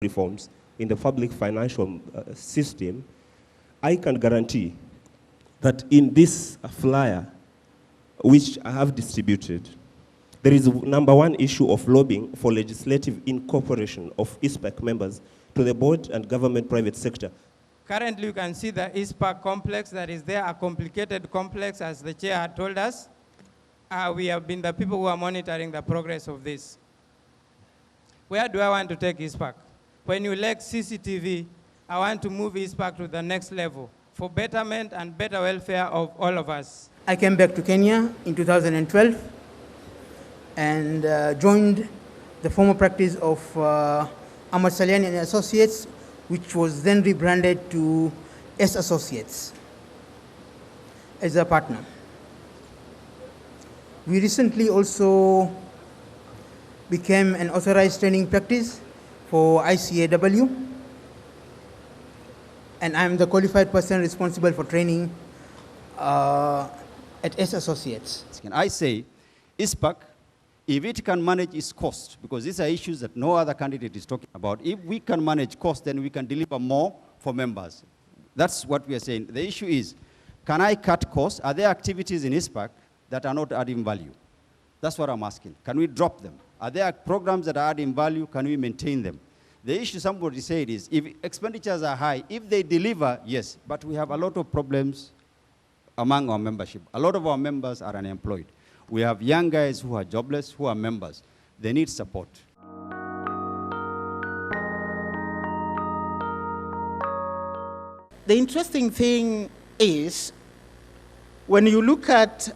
reforms in the public financial system, I can guarantee that in this flyer, which I have distributed, there is number one issue of lobbying for legislative incorporation of ICPAK members to the board and government private sector. Currently, you can see the ICPAK complex that is there, a complicated complex, as the chair had told us. We have been the people who are monitoring the progress of this. Where do I want to take ICPAK? When you elect CCTV, I want to move ICPAK to the next level for betterment and better welfare of all of us. I came back to Kenya in 2012 and joined the former practice of Ahmad Saliani and Associates, which was then rebranded to S Associates as a partner. We recently also became an authorized training practice for ICAW, and I'm the qualified person responsible for training at S Associates. Can I say, ICPAK, if it can manage its cost, because these are issues that no other candidate is talking about, if we can manage cost, then we can deliver more for members. That's what we are saying. The issue is, can I cut costs? Are there activities in ICPAK that are not adding value? That's what I'm asking. Can we drop them? Are there programs that are adding value? Can we maintain them? The issue somebody said is, if expenditures are high, if they deliver, yes, but we have a lot of problems among our membership. A lot of our members are unemployed. We have young guys who are jobless, who are members. They need support. The interesting thing is, when you look at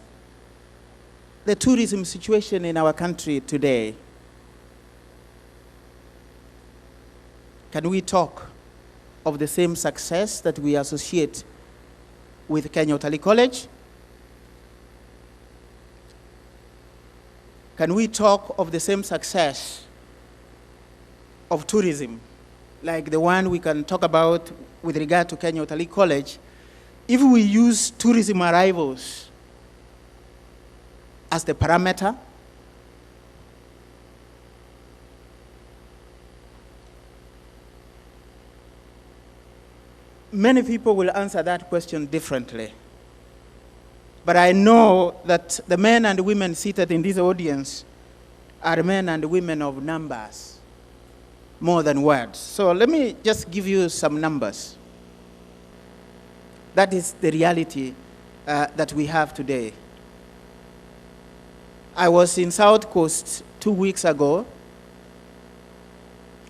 the tourism situation in our country today, can we talk of the same success that we associate with Kenya Utalii College? Can we talk of the same success of tourism, like the one we can talk about with regard to Kenya Utalii College, if we use tourism arrivals as the parameter? Many people will answer that question differently. But I know that the men and women seated in this audience are men and women of numbers, more than words. So let me just give you some numbers. That is the reality that we have today. I was in South Coast 2 weeks ago,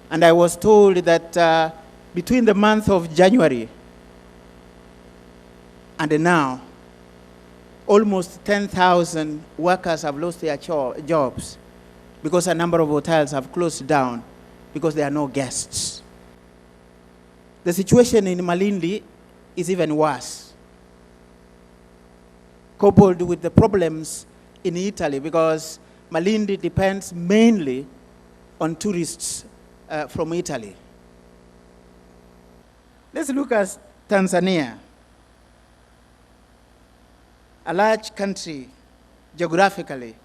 and I was told that between the month of January and now, almost 10,000 workers have lost their jobs because a number of hotels have closed down because there are no guests. The situation in Malindi is even worse, coupled with the problems in Italy, because Malindi depends mainly on tourists from Italy. Let's look at Tanzania, a large country geographically,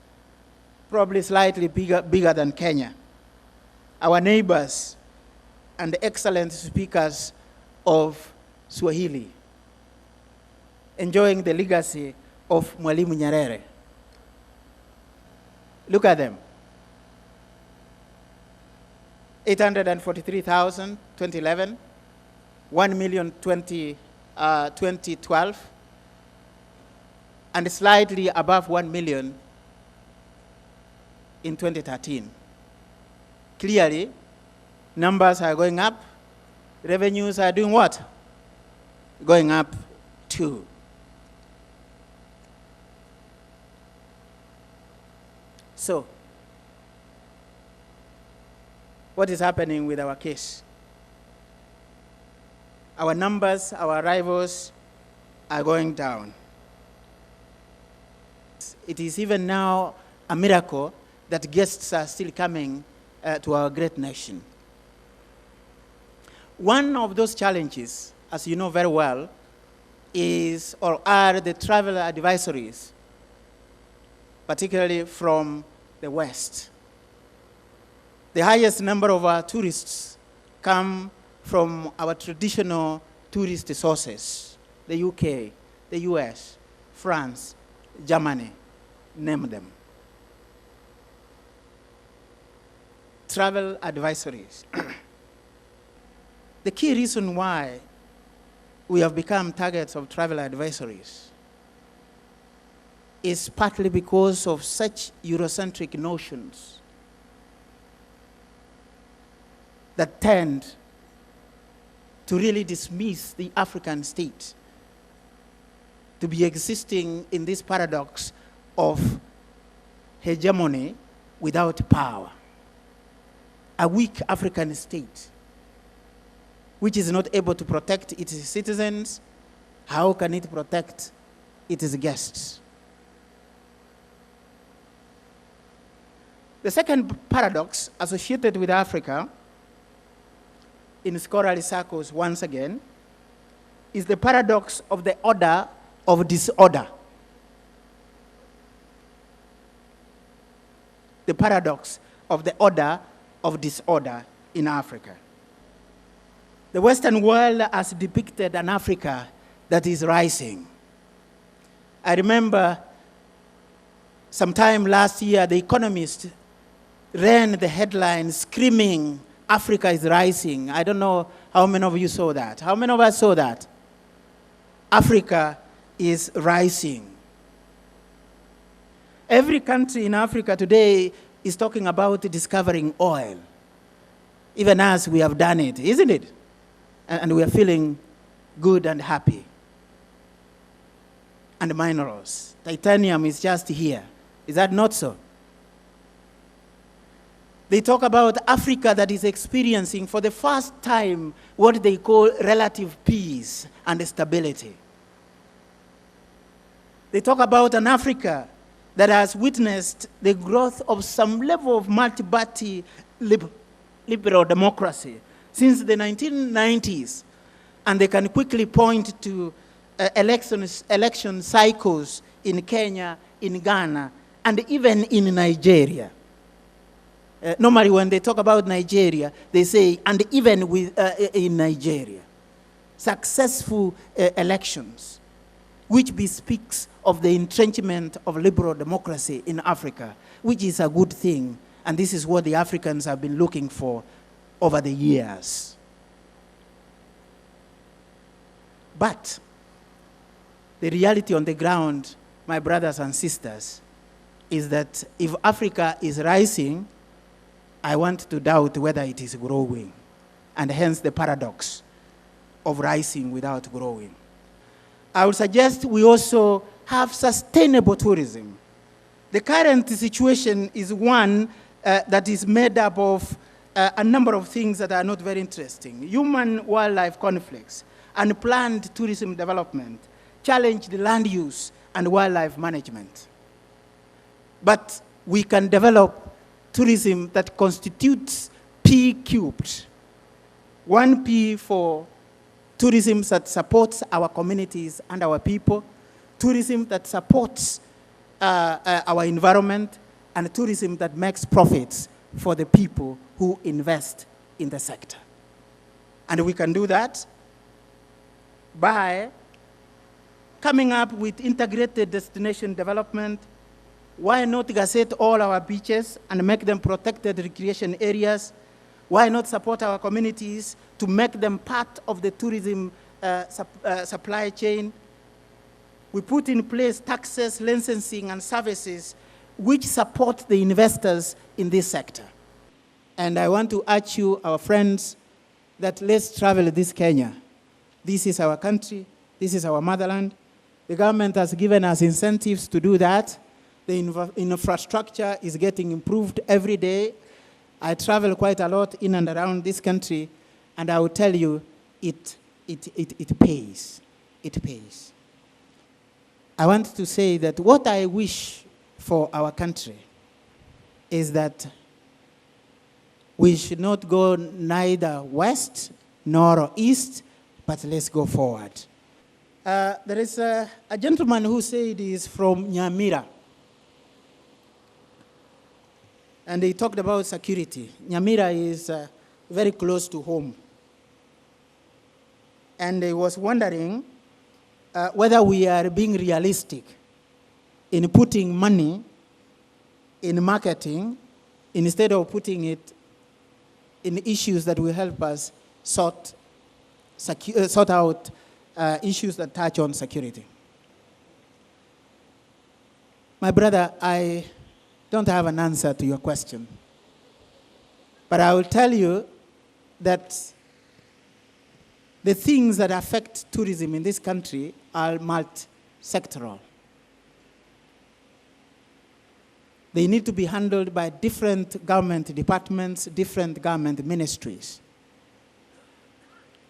probably slightly bigger than Kenya. Our neighbors and excellent speakers of Swahili, enjoying the legacy of Mwalimu Nyerere. Look at them. 843,000, 2011, 1 million, 2012, and slightly above 1 million in 2013. Clearly, numbers are going up, revenues are doing what? Going up too. So, what is happening with our case? Our numbers, our arrivals are going down. It is even now a miracle that guests are still coming to our great nation. One of those challenges, as you know very well, is or are the travel advisories, particularly from the West. The highest number of our tourists come from our traditional tourist sources, the UK, the US, France, Germany, name them. Travel advisories. The key reason why we have become targets of travel advisories is partly because of such Eurocentric notions that tend to really dismiss the African state to be existing in this paradox of hegemony without power. A weak African state which is not able to protect its citizens, how can it protect its guests? The second paradox associated with Africa, in scholarly circles once again, is the paradox of the order of disorder. The paradox of the order of disorder in Africa. The Western world has depicted an Africa that is rising. I remember sometime last year, The Economist ran the headline screaming, Africa is rising. I don't know how many of you saw that. How many of us saw that? Africa is rising. Every country in Africa today is talking about discovering oil. Even us, we have done it, isn't it? And we are feeling good and happy. And minerals. Titanium is just here. Is that not so? They talk about Africa that is experiencing for the first time what they call relative peace and stability. They talk about an Africa that has witnessed the growth of some level of multi-party liberal democracy since the 1990s. And they can quickly point to election cycles in Kenya, in Ghana, and even in Nigeria. Normally when they talk about Nigeria, they say, and even in Nigeria. Successful elections, which bespeaks of the entrenchment of liberal democracy in Africa, which is a good thing. And this is what the Africans have been looking for over the years. But the reality on the ground, my brothers and sisters, is that if Africa is rising, I want to doubt whether it is growing, and hence the paradox of rising without growing. I would suggest we also have sustainable tourism. The current situation is one that is made up of a number of things that are not very interesting. Human-wildlife conflicts, unplanned tourism development, challenged land use, and wildlife management. But we can develop tourism that constitutes P cubed. 1P for tourism that supports our communities and our people, tourism that supports our environment, and tourism that makes profits for the people who invest in the sector. And we can do that by coming up with integrated destination development. Why not gazette all our beaches and make them protected recreation areas? Why not support our communities to make them part of the tourism supply chain? We put in place taxes, licensing, and services which support the investors in this sector. And I want to urge you, our friends, that let's travel this Kenya. This is our country. This is our motherland. The government has given us incentives to do that. The infrastructure is getting improved every day. I travel quite a lot in and around this country, and I will tell you, it pays. It pays. I want to say that what I wish for our country is that we should not go neither west nor east, but let's go forward. There is a gentleman who said he is from Nyamira. And he talked about security. Nyamira is very close to home. And I was wondering whether we are being realistic in putting money in marketing instead of putting it in issues that will help us sort out issues that touch on security. My brother, I don't have an answer to your question, but I will tell you that the things that affect tourism in this country are multi-sectoral. They need to be handled by different government departments, different government ministries.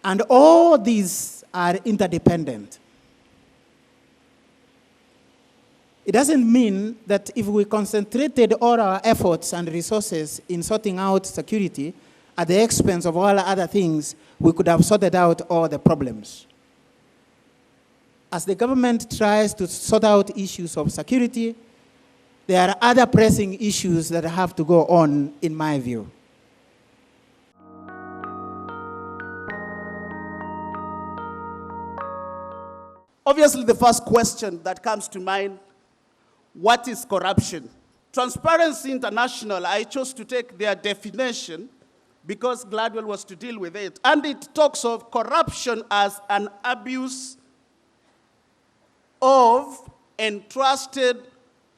And all these are interdependent. It doesn't mean that if we concentrated all our efforts and resources in sorting out security at the expense of all other things, we could have sorted out all the problems. As the government tries to sort out issues of security, there are other pressing issues that have to go on, in my view. Obviously, the first question that comes to mind, what is corruption? Transparency International, I chose to take their definition because Gladwell was to deal with it. And it talks of corruption as an abuse of entrusted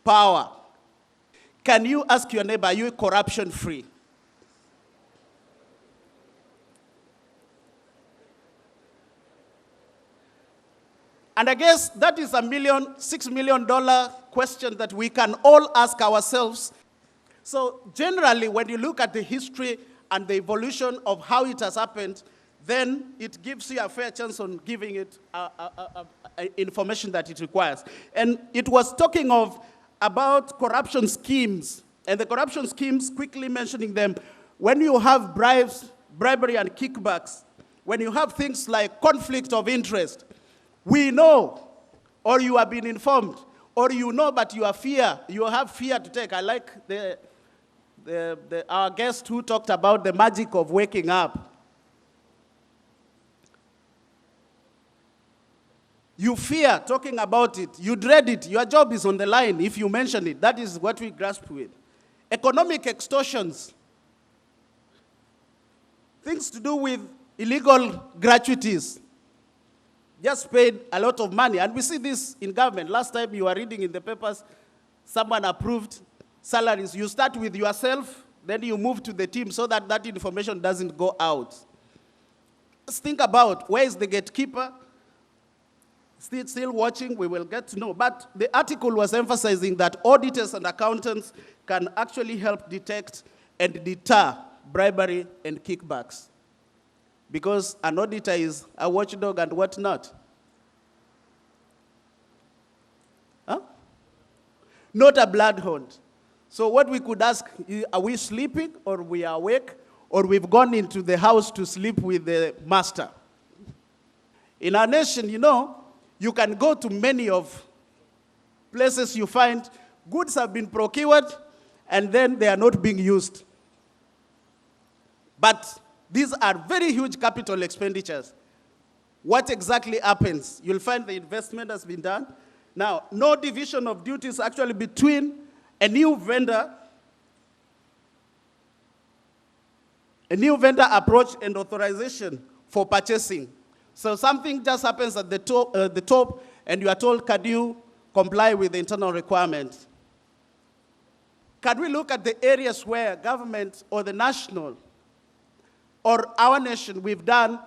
power. Can you ask your neighbor, are you corruption-free? And I guess that is $6 million question that we can all ask ourselves. So generally, when you look at the history and the evolution of how it has happened, then it gives you a fair chance on giving it information that it requires. And it was talking about corruption schemes, and the corruption schemes, quickly mentioning them, when you have bribes, bribery and kickbacks, when you have things like conflict of interest, we know, or you have been informed, or you know, but you have fear to take. I like our guest who talked about the magic of waking up. You fear talking about it. You dread it. Your job is on the line if you mention it. That is what we grasp with. Economic extortions. Things to do with illegal gratuities. Just paid a lot of money. And we see this in government. Last time you were reading in the papers, someone approved salaries. You start with yourself, then you move to the team so that that information doesn't go out. Let's think about where is the gatekeeper? Still watching, we will get to know. But the article was emphasizing that auditors and accountants can actually help detect and deter bribery and kickbacks. Because an auditor is a watchdog and whatnot. Huh? Not a bloodhound. So what we could ask, are we sleeping or we are awake or we've gone into the house to sleep with the master? In our nation, you know, you can go to many of places you find goods have been procured and then they are not being used. But these are very huge capital expenditures. What exactly happens? You'll find the investment has been done. Now, no division of duties actually between a new vendor approach and authorization for purchasing. So something just happens at the top and you are told, can you comply with the internal requirements? Can we look at the areas where government or the national or our nation we've done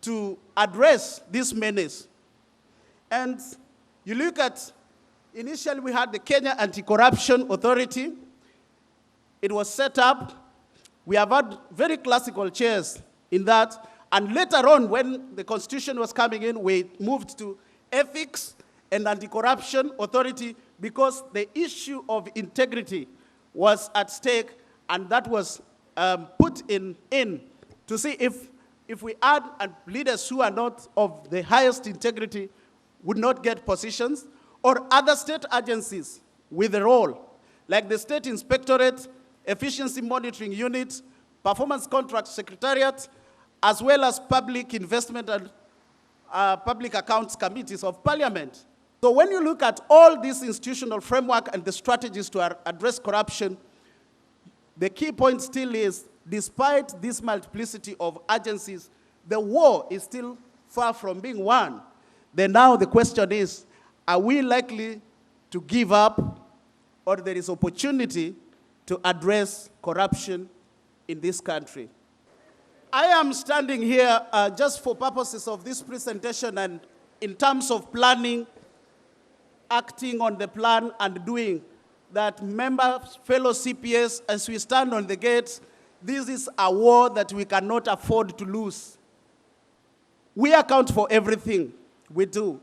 to address this menace? And you look at, initially we had the Kenya Anti-Corruption Authority. It was set up. We have had very classical chairs in that. And later on, when the Constitution was coming in, we moved to Ethics and Anti-Corruption Authority because the issue of integrity was at stake, and that was put in to see if we add leaders who are not of the highest integrity would not get positions, or other state agencies with a role, like the State Inspectorate, Efficiency Monitoring Unit, Performance Contract Secretariat, as well as Public Investment and Public Accounts Committees of Parliament. So when you look at all this institutional framework and the strategies to address corruption, the key point still is, despite this multiplicity of agencies, the war is still far from being won. Then now the question is, are we likely to give up, or there is opportunity to address corruption in this country? I am standing here just for purposes of this presentation and in terms of planning, acting on the plan and doing that. Members, fellow CPS, as we stand on the gates, this is a war that we cannot afford to lose. We account for everything we do.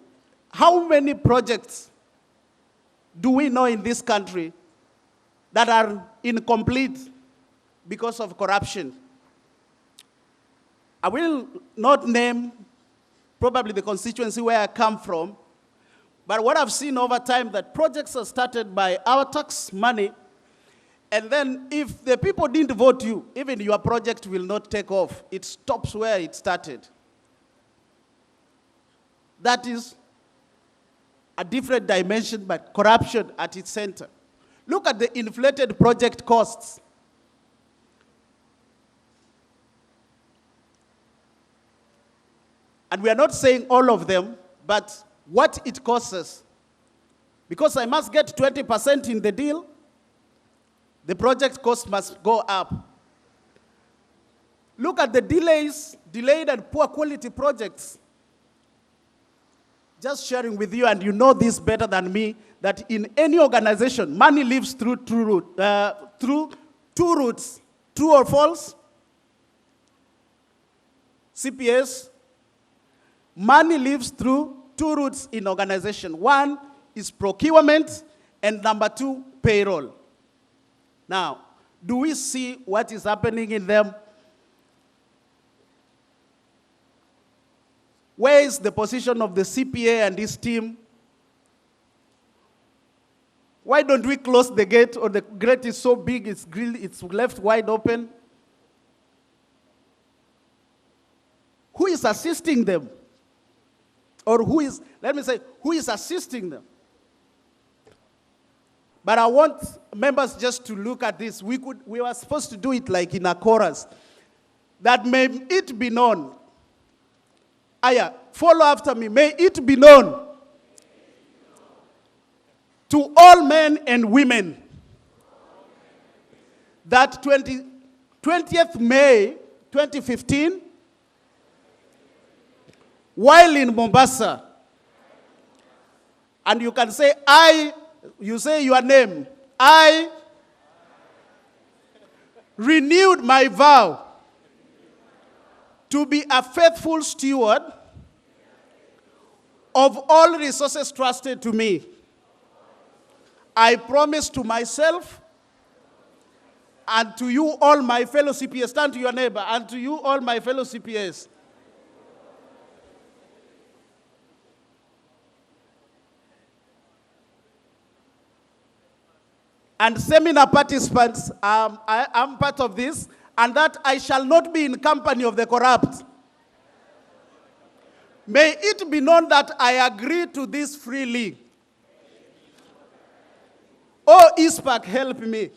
How many projects do we know in this country that are incomplete because of corruption? I will not name probably the constituency where I come from, but what I've seen over time, that projects are started by our tax money, and then if the people didn't vote you, even your project will not take off. It stops where it started. That is a different dimension, but corruption at its center. Look at the inflated project costs. And we are not saying all of them, but what it costs us. Because I must get 20% in the deal, the project cost must go up. Look at the delayed and poor quality projects. Just sharing with you, and you know this better than me, that in any organization, money lives through two routes. True or false? CPS, money lives through two routes in organization. One is procurement, and number two, payroll. Now, do we see what is happening in them? Where is the position of the CPA and his team? Why don't we close the gate, or the gate is so big it's left wide open? Who is assisting them? Or who is assisting them? But I want members just to look at this. We were supposed to do it like in a chorus. That may it be known. Aya, follow after me. May it be known to all men and women that 20th May 2015, while in Mombasa, and you can say, you say your name, I renewed my vow to be a faithful steward of all resources trusted to me. I promise to myself and to you all my fellow CPS, turn to your neighbor, and to you all my fellow CPS, and seminar participants, I'm part of this, and that I shall not be in company of the corrupt. May it be known that I agree to this freely. Oh, ICPAK, help me.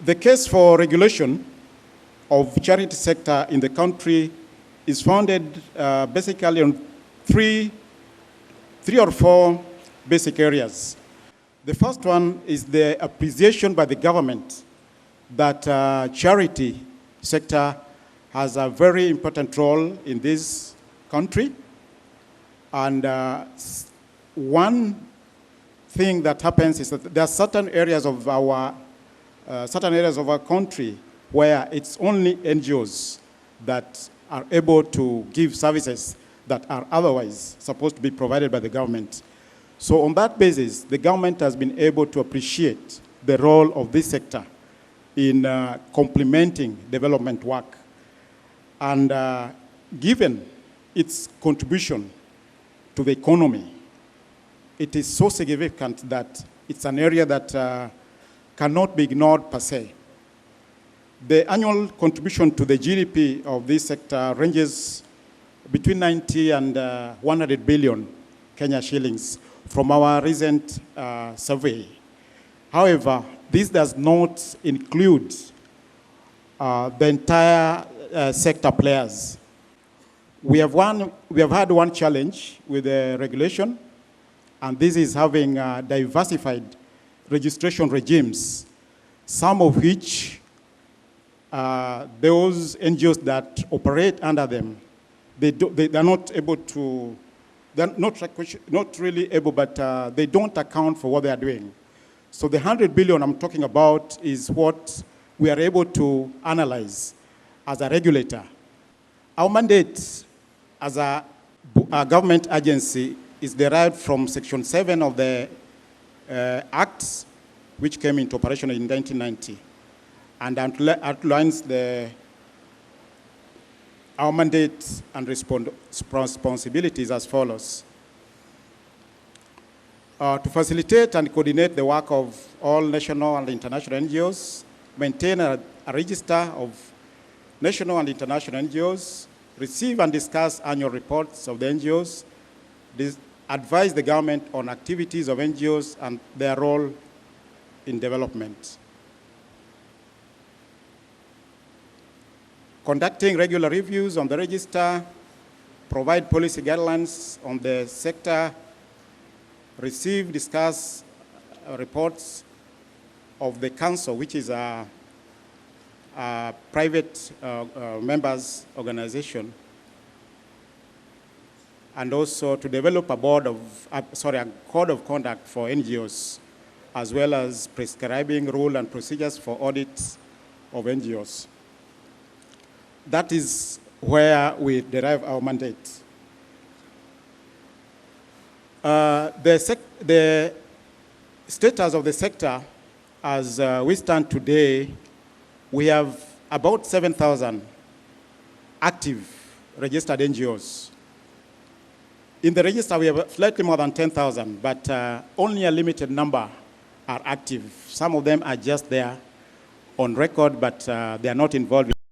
The case for regulation of charity sector in the country is founded basically on three or four basic areas. The first one is the appreciation by the government that charity sector has a very important role in this country. And one thing that happens is that there are certain areas of our country where it's only NGOs that are able to give services that are otherwise supposed to be provided by the government. So on that basis, the government has been able to appreciate the role of this sector in complementing development work. And given its contribution to the economy, it is so significant that it's an area that cannot be ignored per se. The annual contribution to the GDP of this sector ranges between 90 and 100 billion Kenya shillings from our recent survey. However, this does not include the entire sector players. We have had one challenge with the regulation, and this is having diversified registration regimes, some of which those NGOs that operate under them, they're not able to, they're not really able, but they don't account for what they are doing. So the 100 billion I'm talking about is what we are able to analyze as a regulator. Our mandate as a government agency is derived from Section 7 of the Act, which came into operation in 1990, and outlines our mandate and responsibilities as follows. To facilitate and coordinate the work of all national and international NGOs, maintain a register of national and international NGOs, receive and discuss annual reports of the NGOs, advise the government on activities of NGOs and their role in development. Conducting regular reviews on the register, provide policy guidelines on the sector, receive, discuss reports of the council, which is a private members organization, and also to develop a code of conduct for NGOs, as well as prescribing rules and procedures for audits of NGOs. That is where we derive our mandate. The status of the sector, as we stand today, we have about 7,000 active registered NGOs. In the register, we have slightly more than 10,000, but only a limited number are active. Some of them are just there on record, but they are not involved.